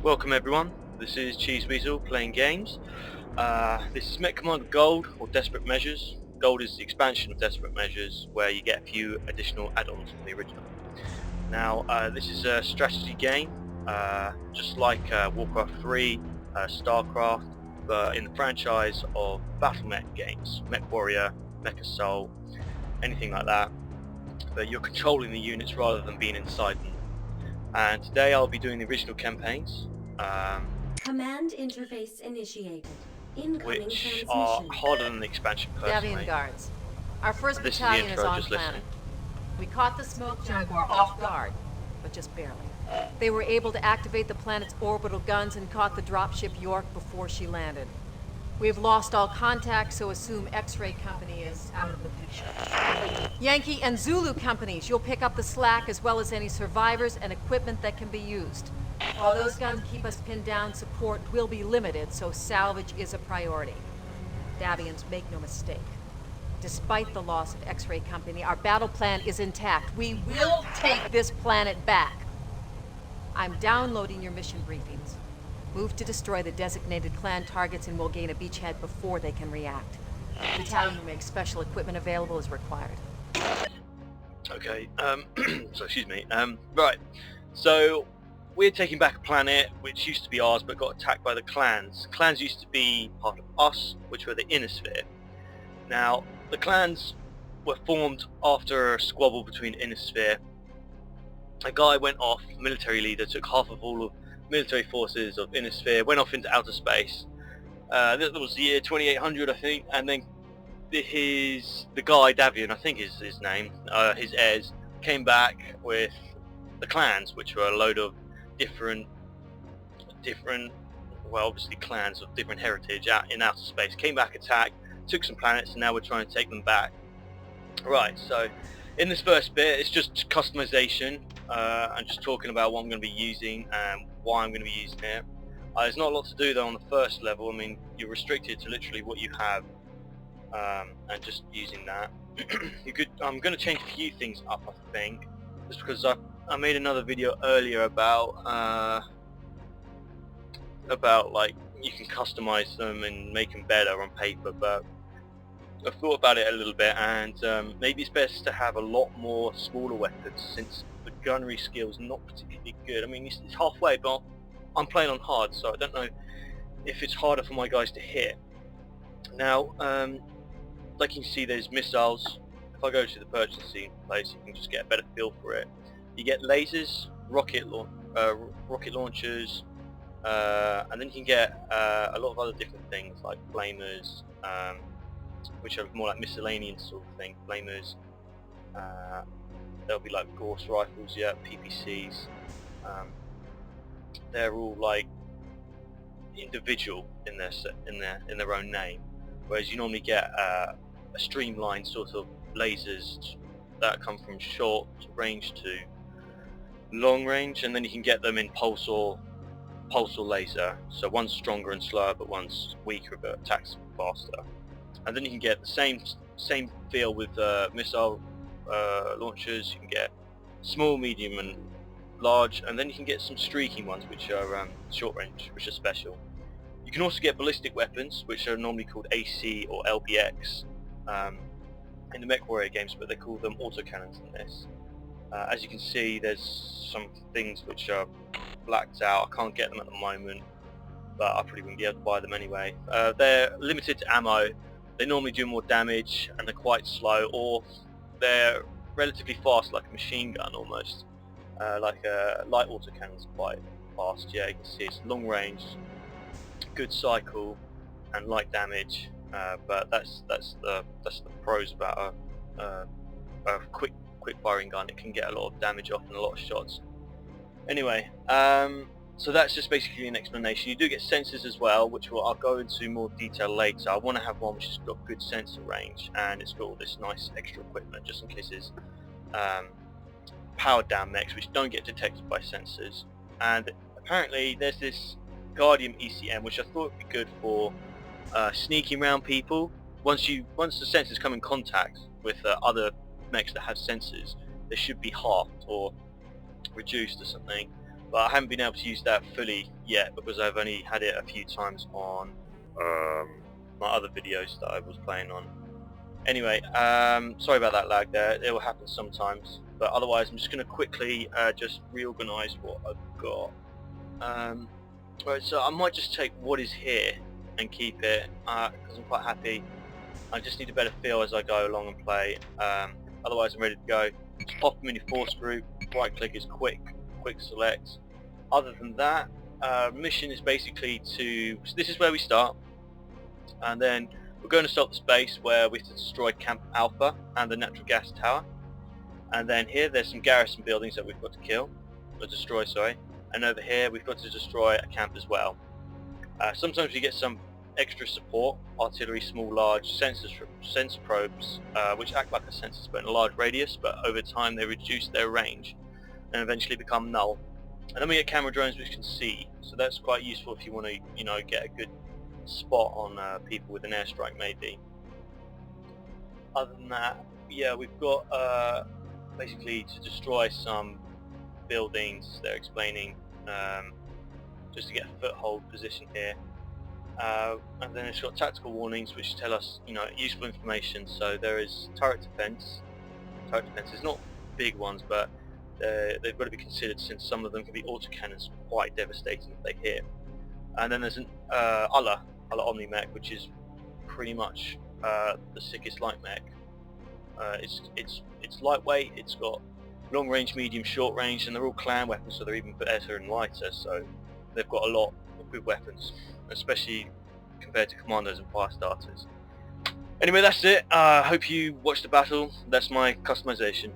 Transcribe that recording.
Welcome everyone, this is CheezeWeezel playing games. This is Mechcommander Gold, or Desperate Measures. Gold is the expansion of Desperate Measures, where you get a few additional add-ons from the original. Now, this is a strategy game, just like Warcraft 3, StarCraft, but in the franchise of Battle Mech games. Mech Warrior, Mech Assault, anything like that. But you're controlling the units rather than being inside them. And today I'll be doing the original campaigns, Command interface initiated. Incoming which transmission. are harder than the expansion personally. Davian guards. Our first This is the battalion intro, is on just planet. listen. We caught the smoke jaguar off guard, but just barely. They were able to activate the planet's orbital guns and caught the dropship York before she landed. We've lost all contact, so assume X-Ray Company is out of the picture. Yankee and Zulu companies, you'll pick up the slack as well as any survivors and equipment that can be used. While those guns keep us pinned down, support will be limited, so salvage is a priority. Davians, make no mistake. Despite the loss of X-Ray Company, our battle plan is intact. We will take this planet back. I'm downloading your mission briefings. Move to destroy the designated clan targets and we'll gain a beachhead before they can react. The battalion will make special equipment available as required. Okay, so excuse me. Right, so we're taking back a planet which used to be ours but got attacked by the clans. Clans used to be part of us, which were the Inner Sphere. Now, the clans were formed after a squabble between Inner Sphere. A guy went off, military leader, took half of all of military forces of Inner Sphere, went off into outer space. That was the year 2800, I think, and then the guy Davian, I think is his name, his heirs came back with the clans, which were a load of different, well, obviously clans of different heritage out in outer space. Came back, attacked, took some planets, and now we're trying to take them back. Right, so in this first bit, it's just customization. I'm just talking about what I'm going to be using and why I'm going to be using it. There's not a lot to do though on the first level. I mean, you're restricted to literally what you have, and just using that. I'm going to change a few things up, I think, just because I made another video earlier about like you can customize them and make them better on paper, but I've thought about it a little bit, and maybe it's best to have a lot more smaller weapons since the gunnery skill is not particularly good. I mean, it's halfway, but I'm playing on hard, so I don't know if it's harder for my guys to hit. Now, like you can see, there's missiles. If I go to the purchasing place, you can just get a better feel for it. You get lasers, rocket launchers, and then you can get a lot of other different things like flamers, which are more like miscellaneous sort of thing. Flamers, there'll be like Gauss rifles, yeah, PPCs. They're all like individual in their own name, whereas you normally get a streamlined sort of lasers that come from short range to long range, and then you can get them in pulse or laser. So one's stronger and slower, but one's weaker but attacks faster. And then you can get the same feel with missile launchers. You can get small, medium, and large, and then you can get some streaking ones, which are short range, which are special. You can also get ballistic weapons, which are normally called AC or LBX in the Mech Warrior games, but they call them autocannons in this. As you can see, there's some things which are blacked out. I can't get them at the moment, but I probably wouldn't be able to buy them anyway. They're limited to ammo. They normally do more damage, and they're quite slow, or they're relatively fast, like a machine gun almost. Like a light autocannon's quite fast. Yeah, you can see it's long range, good cycle, and light damage. But that's the pros about a quick firing gun. It can get a lot of damage off and a lot of shots. Anyway, so that's just basically an explanation. You do get sensors as well, which I'll go into more detail later. I want to have one which has got good sensor range, and it's got all this nice extra equipment just in case there's powered down mechs which don't get detected by sensors. And apparently there's this Guardian ECM which I thought would be good for sneaking around people. Once the sensors come in contact with other mechs that have sensors, they should be halved or reduced or something. but I haven't been able to use that fully yet because I've only had it a few times on my other videos that I was playing on. Anyway, sorry about that lag there, it will happen sometimes, but otherwise I'm just going to quickly just reorganise what I've got. Right, so I might just take what is here and keep it, because I'm quite happy. I just need a better feel as I go along and play. Otherwise I'm ready to go. Just pop them in your force group, right click is quick select. Other than that, mission is basically to, so this is where we start, and then we're going to start the space where we have to destroy Camp Alpha and the natural gas tower. And then here there's some garrison buildings that we've got to kill, or destroy, sorry. And over here we've got to destroy a camp as well. Sometimes you get some extra support, artillery, small, large, sensor probes, which act like a sensor but in a large radius, but over time they reduce their range and eventually become null. And then we get camera drones which can see, so that's quite useful if you want to, you know, get a good spot on people with an airstrike maybe. Other than that, yeah, we've got basically to destroy some buildings, they're explaining, just to get a foothold position here. And then it's got tactical warnings which tell us, you know, useful information. So there is turret defense. Turret defense is not big ones, but they've got to be considered since some of them can be autocannons, quite devastating if they hit. And then there's an Allah Omni mech, which is pretty much the sickest light mech. It's lightweight. It's got long range, medium, short range, and they're all clan weapons, so they're even better and lighter. So they've got a lot of good weapons, especially compared to commandos and fire starters. Anyway, that's it. Hope you watched the battle. That's my customization.